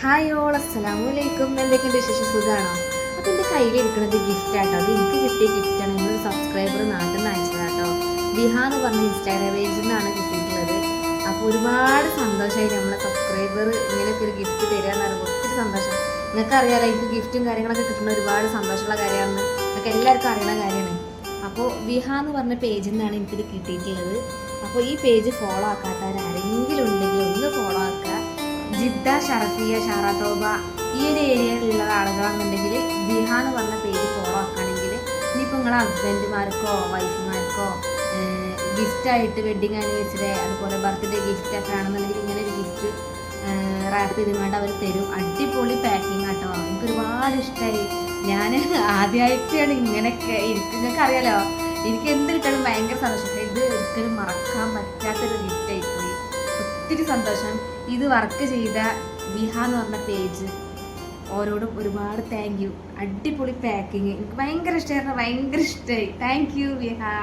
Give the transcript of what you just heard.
Hi all, അസ്സലാമലൈക്കും. എന്തൊക്കെയുണ്ട് വിശേഷം? സുഖമാണോ? അപ്പോൾ എൻ്റെ കയ്യിലിരിക്കുന്നത് ഗിഫ്റ്റ് ആട്ടോ. അത് എനിക്ക് കിട്ടിയ ഗിഫ്റ്റാണ്. നമ്മളൊരു സബ്സ്ക്രൈബർ നാട്ടിൽ നിന്ന് അയച്ചതാട്ടോ. വിഹാ എന്ന് പറഞ്ഞ ഇൻസ്റ്റാഗ്രാം പേജിൽ നിന്നാണ് കിട്ടിയിട്ടുള്ളത്. അപ്പോൾ ഒരുപാട് സന്തോഷമായി നമ്മളെ സബ്സ്ക്രൈബർ ഇങ്ങനെയൊക്കെ ഒരു ഗിഫ്റ്റ് തരിക എന്ന് പറയുമ്പോൾ ഒത്തിരി സന്തോഷം. നിങ്ങൾക്കറിയാലോ, എനിക്ക് ഗിഫ്റ്റും കാര്യങ്ങളൊക്കെ കിട്ടുന്ന ഒരുപാട് സന്തോഷമുള്ള കാര്യമാണെന്ന് നിങ്ങൾക്ക് എല്ലാവർക്കും അറിയുന്ന കാര്യമാണ്. അപ്പോൾ വിഹാ എന്ന് പറഞ്ഞ പേജിൽ നിന്നാണ് എനിക്കിത് കിട്ടിയിട്ടുള്ളത്. അപ്പോൾ ഈ പേജ് ഫോളോ ആക്കാത്തവരാരെങ്കിലും ഉണ്ടെങ്കിൽ ഒന്ന് ഫോളോ ആക്കുക. ജിദ്ദ, ഷറഫിയ, ഷാറാത്തോബ ഈ ഒരു ഏരിയയിലുള്ള ആളുകളാണെന്നുണ്ടെങ്കിൽ വിഹാ എന്ന് പറഞ്ഞ പേജ് ഫോളോ ആക്കുകയാണെങ്കിൽ ഇനിയിപ്പോൾ നിങ്ങളെ ഹസ്ബൻഡുമാർക്കോ വൈഫുമാർക്കോ ഗിഫ്റ്റായിട്ട് വെഡ്ഡിങ് ആനിവേഴ്സറി അതുപോലെ ബർത്ത്ഡേ ഗിഫ്റ്റൊക്കെ ആണെന്നുണ്ടെങ്കിൽ ഇങ്ങനെ ഒരു ഗിഫ്റ്റ് റാപ്പ് ചെയ്തുകൊണ്ട് അവർ തരും. അടിപൊളി പാക്കിങ് കേട്ടോ. എനിക്ക് ഒരുപാട് ഇഷ്ടമായി. ഞാൻ ആദ്യമായിട്ടാണ് ഇങ്ങനെയൊക്കെ നിങ്ങൾക്ക് അറിയാലോ, എനിക്ക് എന്ത് കിട്ടാനും ഭയങ്കര സന്തോഷം. ഇത് ഒരിക്കലും മറക്കാൻ പറ്റാത്തൊരു ഗിഫ്റ്റ് ആയിപ്പോയി. ഒത്തിരി സന്തോഷം. ഇത് വർക്ക് ചെയ്ത വിഹാ എന്ന് പറഞ്ഞ പേജ് ഓരോടും ഒരുപാട് താങ്ക് യു. അടിപൊളി പാക്കിങ്, എനിക്ക് ഭയങ്കര ഇഷ്ടമായിരുന്നു, ഭയങ്കര ഇഷ്ടമായി. Thank you വിഹാ.